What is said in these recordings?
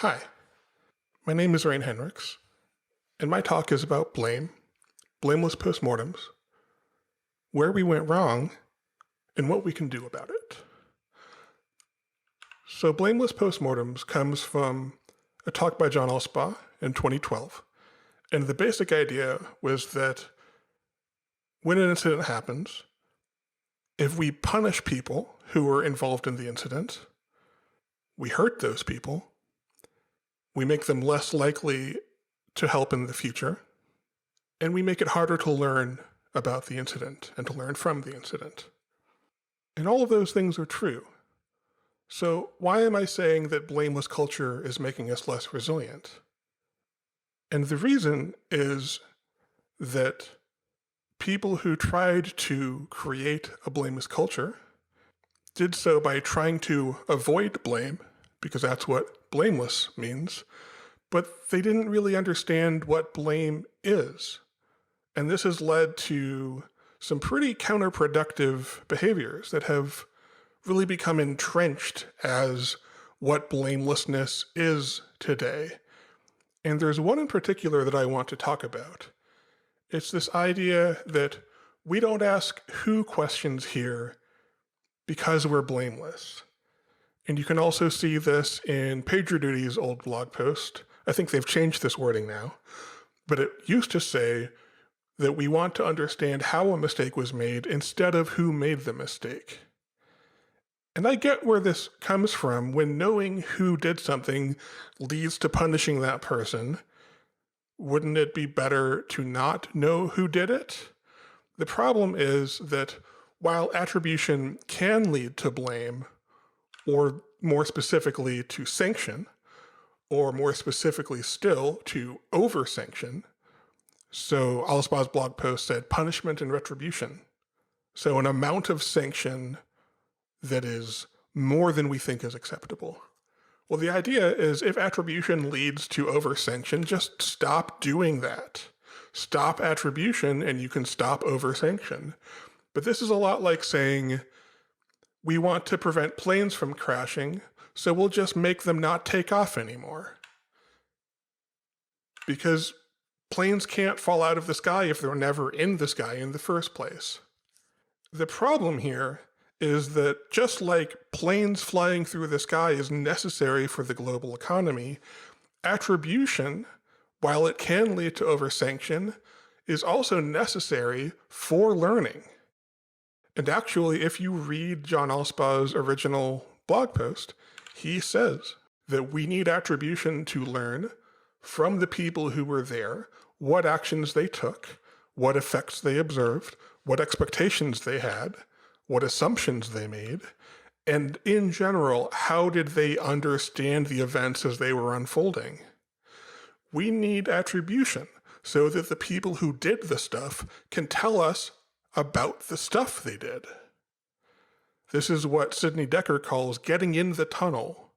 Hi, my name is Rein Henrichs, and my talk is about blame, blameless postmortems, where we went wrong, and what we can do about it. So blameless postmortems comes from a talk by John Allspaw in 2012, and the basic idea was that when an incident happens, if we punish people who were involved in the incident, we hurt those people, we make them less likely to help in the future, and we make it harder to learn about the incident and to learn from the incident. And all of those things are true. So why am I saying that blameless culture is making us less resilient? And the reason is that people who tried to create a blameless culture did so by trying to avoid blame, because that's what blameless means, but they didn't really understand what blame is. And this has led to some pretty counterproductive behaviors that have really become entrenched as what blamelessness is today. And there's one in particular that I want to talk about. It's this idea that we don't ask who questions here because we're blameless. And you can also see this in PagerDuty's old blog post. I think they've changed this wording now, but it used to say that we want to understand how a mistake was made instead of who made the mistake. And I get where this comes from. When knowing who did something leads to punishing that person, wouldn't it be better to not know who did it? The problem is that while attribution can lead to blame, or more specifically to sanction, or more specifically still to over-sanction, so Allspaw's blog post said punishment and retribution. So an amount of sanction that is more than we think is acceptable. Well, the idea is if attribution leads to over-sanction, just stop doing that. Stop attribution and you can stop over-sanction. But this is a lot like saying, we want to prevent planes from crashing, so we'll just make them not take off anymore. Because planes can't fall out of the sky if they're never in the sky in the first place. The problem here is that just like planes flying through the sky is necessary for the global economy, attribution, while it can lead to over-sanction, is also necessary for learning. And actually, if you read John Allspaw's original blog post, he says that we need attribution to learn from the people who were there, what actions they took, what effects they observed, what expectations they had, what assumptions they made, and in general, how did they understand the events as they were unfolding. We need attribution so that the people who did the stuff can tell us about the stuff they did. This is what Sidney Dekker calls getting in the tunnel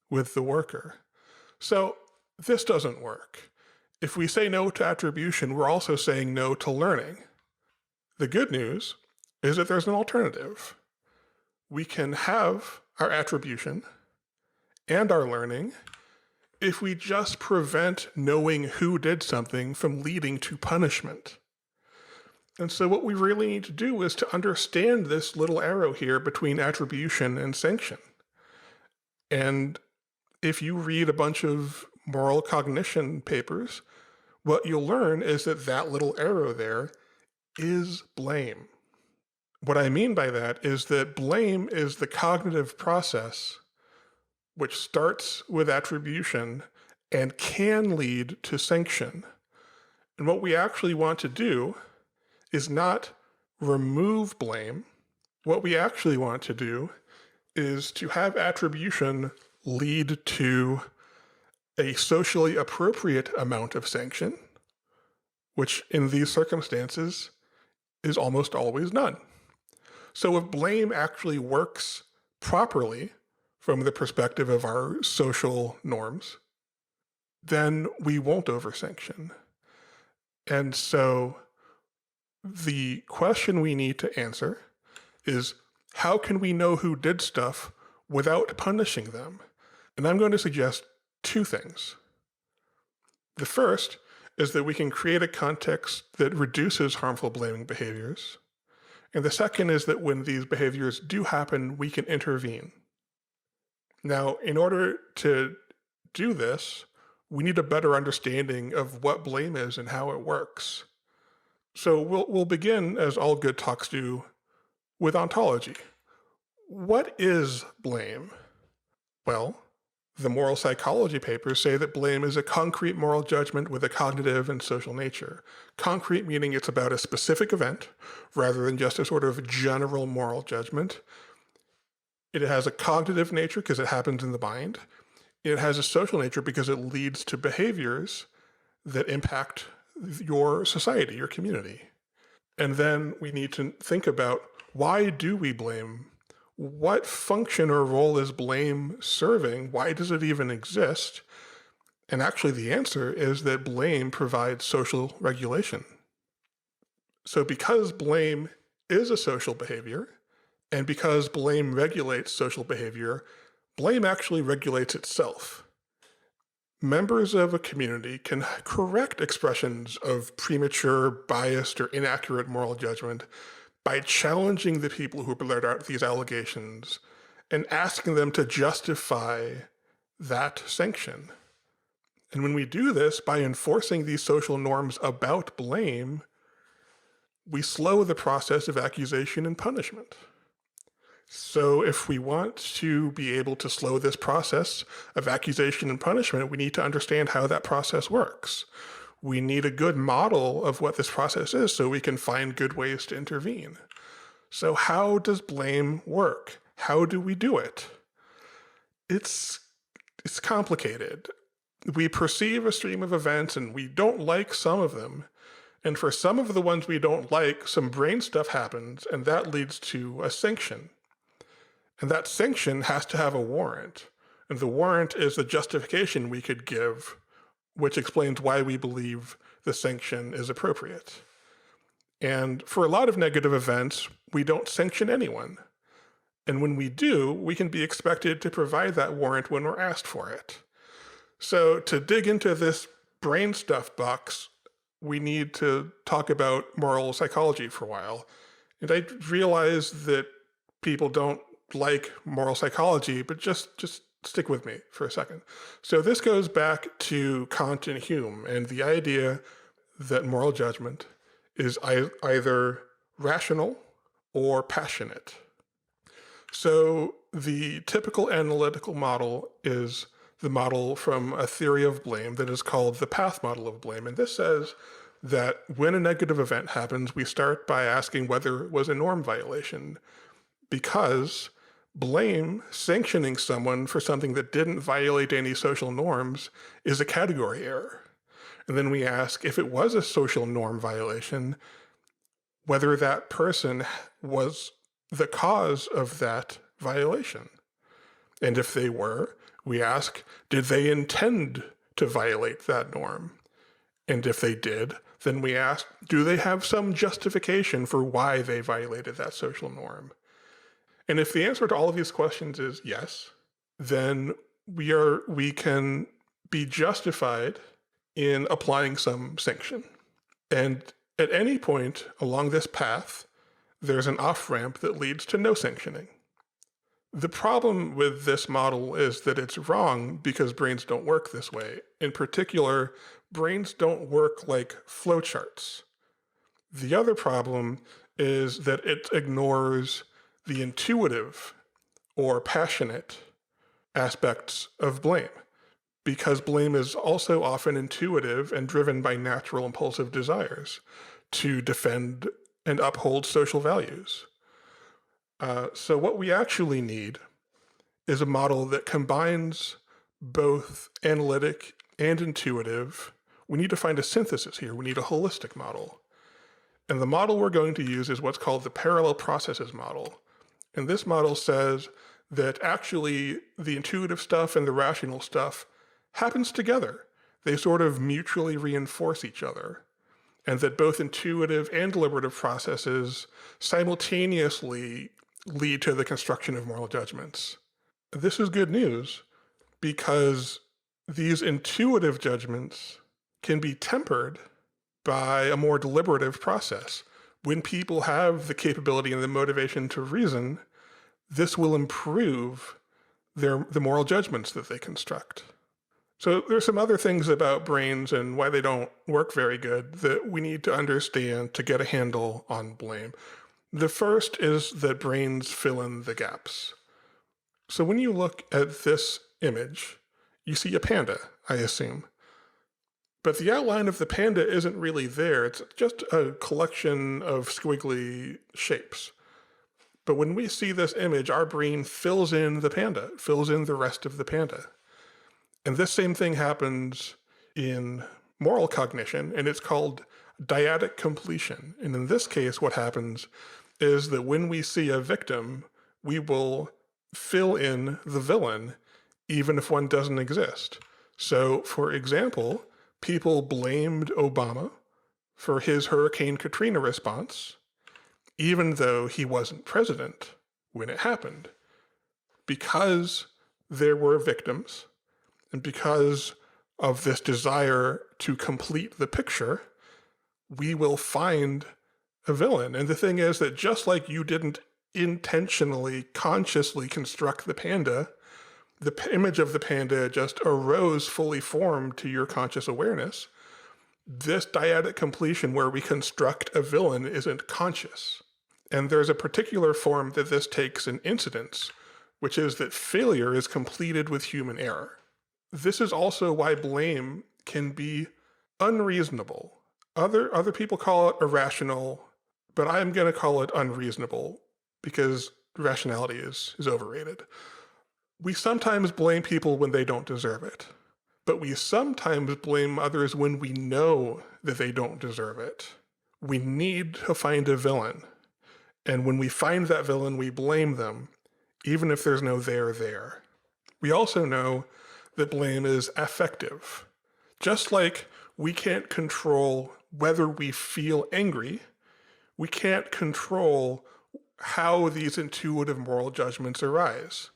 with the worker. So this doesn't work. If we say no to attribution, we're also saying no to learning. The good news is that there's an alternative. We can have our attribution and our learning if we just prevent knowing who did something from leading to punishment. And so what we really need to do is to understand this little arrow here between attribution and sanction. And if you read a bunch of moral cognition papers, what you'll learn is that that little arrow there is blame. What I mean by that is that blame is the cognitive process which starts with attribution and can lead to sanction. And what we actually want to do is not remove blame. What we actually want to do is to have attribution lead to a socially appropriate amount of sanction, which in these circumstances is almost always none. So if blame actually works properly from the perspective of our social norms, then we won't over-sanction. And so the question we need to answer is, how can we know who did stuff without punishing them? And I'm going to suggest two things. The first is that we can create a context that reduces harmful blaming behaviors. And the second is that when these behaviors do happen, we can intervene. Now, in order to do this, we need a better understanding of what blame is and how it works. So we'll begin, as all good talks do, with ontology. What is blame? Well, the moral psychology papers say that blame is a concrete moral judgment with a cognitive and social nature. Concrete meaning it's about a specific event rather than just a sort of general moral judgment. It has a cognitive nature because it happens in the mind. It has a social nature because it leads to behaviors that impact your society, your community. And then we need to think about, why do we blame? What function or role is blame serving? Why does it even exist? And actually the answer is that blame provides social regulation. So because blame is a social behavior, and because blame regulates social behavior, blame actually regulates itself. Members of a community can correct expressions of premature, biased, or inaccurate moral judgment by challenging the people who blurt out these allegations and asking them to justify that sanction. And when we do this by enforcing these social norms about blame, we slow the process of accusation and punishment. So if we want to be able to slow this process of accusation and punishment, we need to understand how that process works. We need a good model of what this process is so we can find good ways to intervene. So how does blame work? How do we do it? It's complicated. We perceive a stream of events and we don't like some of them. And for some of the ones we don't like, some brain stuff happens and that leads to a sanction. And that sanction has to have a warrant. And the warrant is the justification we could give, which explains why we believe the sanction is appropriate. And for a lot of negative events, we don't sanction anyone. And when we do, we can be expected to provide that warrant when we're asked for it. So to dig into this brain stuff box, we need to talk about moral psychology for a while. And I realize that people don't like moral psychology, but just stick with me for a second. So this goes back to Kant and Hume and the idea that moral judgment is either rational or passionate. So the typical analytical model is the model from a theory of blame that is called the path model of blame. And this says that when a negative event happens, we start by asking whether it was a norm violation, because blame, sanctioning someone for something that didn't violate any social norms, is a category error. And then we ask, if it was a social norm violation, whether that person was the cause of that violation. And if they were, we ask, did they intend to violate that norm? And if they did, then we ask, do they have some justification for why they violated that social norm? And if the answer to all of these questions is yes, then we can be justified in applying some sanction. And at any point along this path, there's an off-ramp that leads to no sanctioning. The problem with this model is that it's wrong because brains don't work this way. In particular, brains don't work like flowcharts. The other problem is that it ignores the intuitive or passionate aspects of blame, because blame is also often intuitive and driven by natural impulsive desires to defend and uphold social values. So what we actually need is a model that combines both analytic and intuitive. We need to find a synthesis here. We need a holistic model. And the model we're going to use is what's called the parallel processes model. And this model says that actually the intuitive stuff and the rational stuff happens together. They sort of mutually reinforce each other. And that both intuitive and deliberative processes simultaneously lead to the construction of moral judgments. This is good news because these intuitive judgments can be tempered by a more deliberative process. When people have the capability and the motivation to reason, this will improve the moral judgments that they construct. So there's some other things about brains and why they don't work very good that we need to understand to get a handle on blame. The first is that brains fill in the gaps. So when you look at this image, you see a panda, I assume. But the outline of the panda isn't really there. It's just a collection of squiggly shapes. But when we see this image, our brain fills in the panda, fills in the rest of the panda. And this same thing happens in moral cognition, and it's called dyadic completion. And in this case, what happens is that when we see a victim, we will fill in the villain, even if one doesn't exist. So, for example, people blamed Obama for his Hurricane Katrina response, even though he wasn't president when it happened, because there were victims. And because of this desire to complete the picture, we will find a villain. And the thing is that just like you didn't intentionally, consciously construct the panda, the image of the panda just arose fully formed to your conscious awareness. This dyadic completion where we construct a villain isn't conscious. And there's a particular form that this takes in incidents, which is that failure is completed with human error. This is also why blame can be unreasonable. Other people call it irrational, but I'm going to call it unreasonable because rationality is overrated. We sometimes blame people when they don't deserve it, but we sometimes blame others when we know that they don't deserve it. We need to find a villain, and when we find that villain, we blame them, even if there's no there there. We also know that blame is affective. Just like we can't control whether we feel angry, we can't control how these intuitive moral judgments arise.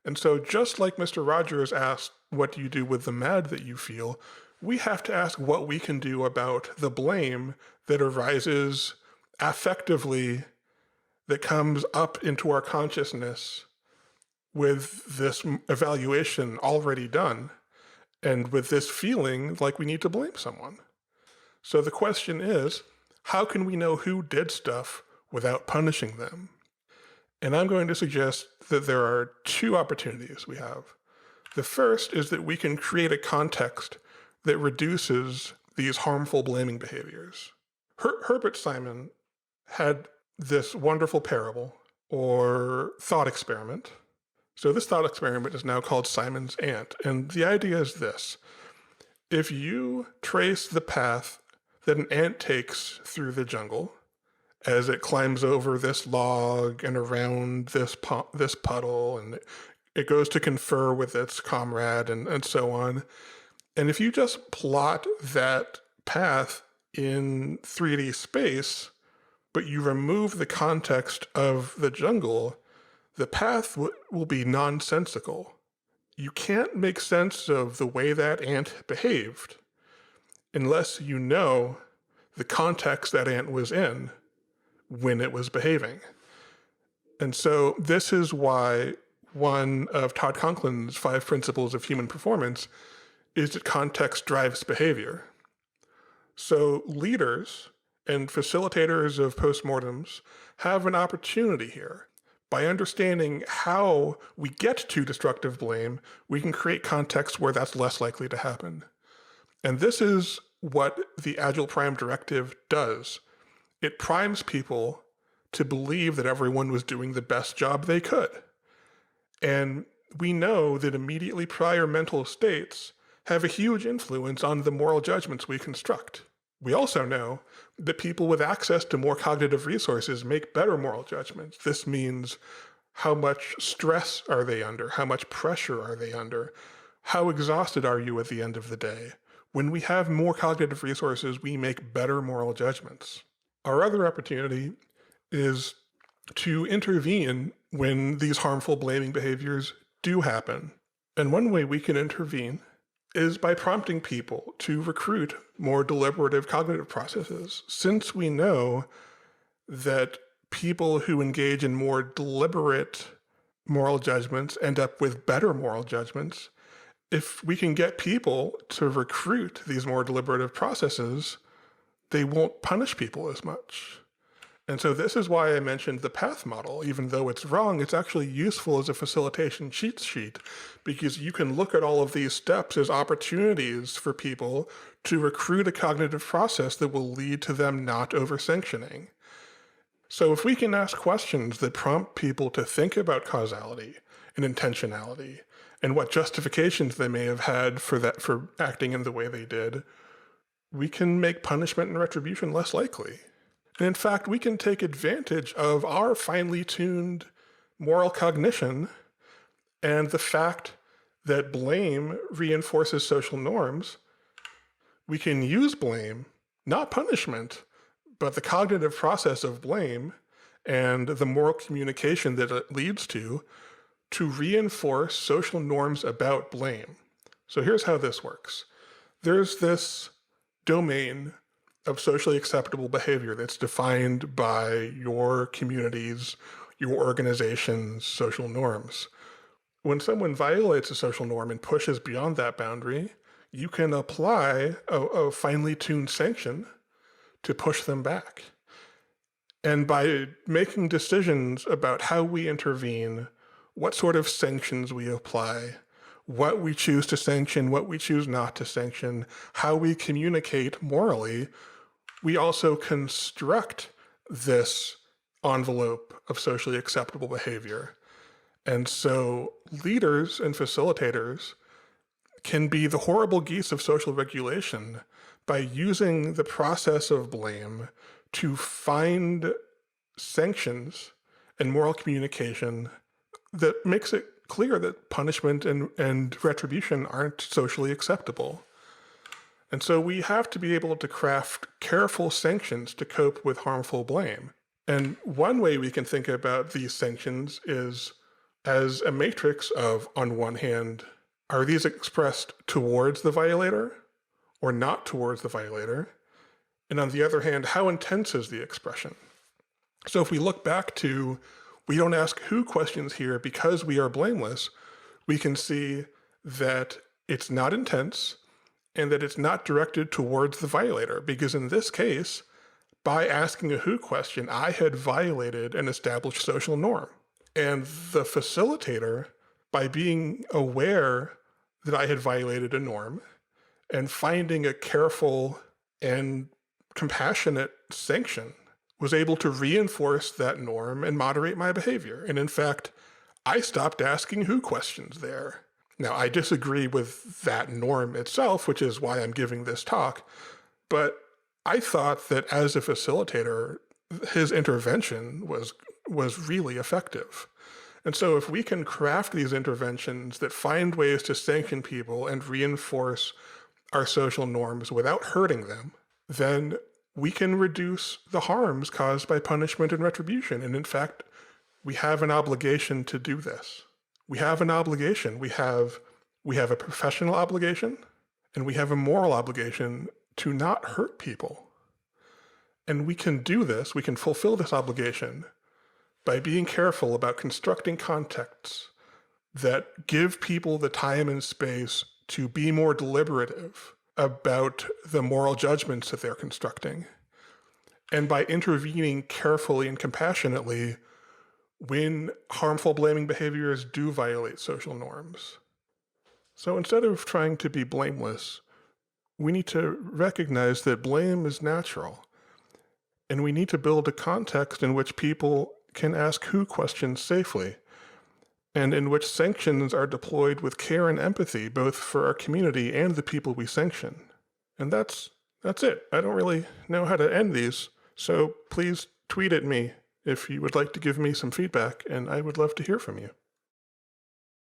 And so just like Mr. Rogers asked, what do you do with the mad that you feel? We have to ask what we can do about the blame that arises affectively, that comes up into our consciousness with this evaluation already done, and with this feeling like we need to blame someone. So the question is, how can we know who did stuff without punishing them? And I'm going to suggest that there are two opportunities we have. The first is that we can create a context that reduces these harmful blaming behaviors. Herbert Simon had this wonderful parable or thought experiment. So this thought experiment is now called Simon's Ant. And the idea is this. If you trace the path that an ant takes through the jungle as it climbs over this log and around this puddle, and it goes to confer with its comrade and so on. And if you just plot that path in 3D space, but you remove the context of the jungle, the path will be nonsensical. You can't make sense of the way that ant behaved unless you know the context that ant was in when it was behaving. And so this is why one of Todd Conklin's 5 principles of human performance is that context drives behavior. So leaders and facilitators of postmortems have an opportunity here. By understanding how we get to destructive blame, we can create contexts where that's less likely to happen. And this is what the Agile Prime Directive does. It primes people to believe that everyone was doing the best job they could. And we know that immediately prior mental states have a huge influence on the moral judgments we construct. We also know that people with access to more cognitive resources make better moral judgments. This means how much stress are they under? How much pressure are they under? How exhausted are you at the end of the day? When we have more cognitive resources, we make better moral judgments. Our other opportunity is to intervene when these harmful blaming behaviors do happen. And one way we can intervene is by prompting people to recruit more deliberative cognitive processes. Since we know that people who engage in more deliberate moral judgments end up with better moral judgments, if we can get people to recruit these more deliberative processes, they won't punish people as much. And so this is why I mentioned the path model. Even though it's wrong, it's actually useful as a facilitation cheat sheet, because you can look at all of these steps as opportunities for people to recruit a cognitive process that will lead to them not over-sanctioning. So if we can ask questions that prompt people to think about causality and intentionality and what justifications they may have had for acting in the way they did, we can make punishment and retribution less likely. And in fact, we can take advantage of our finely tuned moral cognition and the fact that blame reinforces social norms. We can use blame, not punishment, but the cognitive process of blame and the moral communication that it leads to reinforce social norms about blame. So here's how this works. There's this domain of socially acceptable behavior that's defined by your communities, your organization's social norms. When someone violates a social norm and pushes beyond that boundary, you can apply a finely tuned sanction to push them back. And by making decisions about how we intervene, what sort of sanctions we apply, what we choose to sanction, what we choose not to sanction, how we communicate morally, we also construct this envelope of socially acceptable behavior. And so leaders and facilitators can be the horrible geese of social regulation by using the process of blame to find sanctions and moral communication that makes it clear that punishment and retribution aren't socially acceptable. And so we have to be able to craft careful sanctions to cope with harmful blame. And one way we can think about these sanctions is as a matrix of, on one hand, are these expressed towards the violator or not towards the violator? And on the other hand, how intense is the expression? So if we look back to, we don't ask who questions here because we are blameless, we can see that it's not intense and that it's not directed towards the violator, because in this case, by asking a who question, I had violated an established social norm. And the facilitator, by being aware that I had violated a norm and finding a careful and compassionate sanction, was able to reinforce that norm and moderate my behavior. And in fact, I stopped asking who questions there. Now, I disagree with that norm itself, which is why I'm giving this talk, but I thought that as a facilitator, his intervention was really effective. And so if we can craft these interventions that find ways to sanction people and reinforce our social norms without hurting them, then we can reduce the harms caused by punishment and retribution. And in fact, we have an obligation to do this. We have an obligation. We have a professional obligation, and we have a moral obligation to not hurt people. And we can do this, we can fulfill this obligation by being careful about constructing contexts that give people the time and space to be more deliberative about the moral judgments that they're constructing, and by intervening carefully and compassionately when harmful blaming behaviors do violate social norms. So instead of trying to be blameless, we need to recognize that blame is natural, and we need to build a context in which people can ask who questions safely, and in which sanctions are deployed with care and empathy, both for our community and the people we sanction. And that's it. I don't really know how to end these, so please tweet at me if you would like to give me some feedback, and I would love to hear from you.